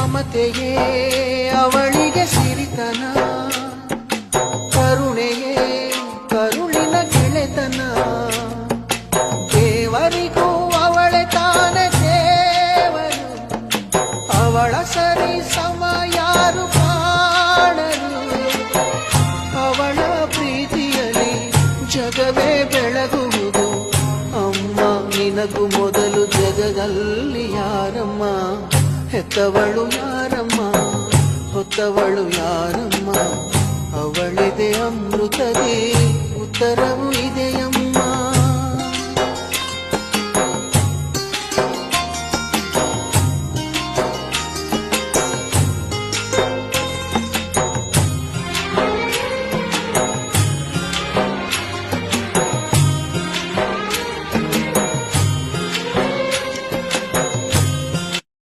ಮಮತೆಯೇ ಅವಳಿಗೆ ಸಿರಿತನ, ಕರುಣೆಯೇ ಕರುಳಿನ ಗೆಳೆತನ. ದೇವರಿಗೂ ಅವಳೆ ತಾನೆ ದೇವರು, ಅವಳ ಸರಿ ಸಮ ಯಾರು ಕಾಣರು. ಅವಳ ಪ್ರೀತಿಯಲ್ಲಿ ಜಗವೇ ಬೆಳಗುವುದು. ಅಮ್ಮ ನಿನಗೂ ಮೊದಲು ಜಗದಲ್ಲಿ ಯಾರಮ್ಮ, ಹೆತ್ತವಳು ಯಾರಮ್ಮ, ಹೊತ್ತವಳು ಯಾರಮ್ಮ. ಅವಳಿದೆ ಅಮೃತದೇ ಉತ್ತರವು ಇದೆಯಮ್ಮ.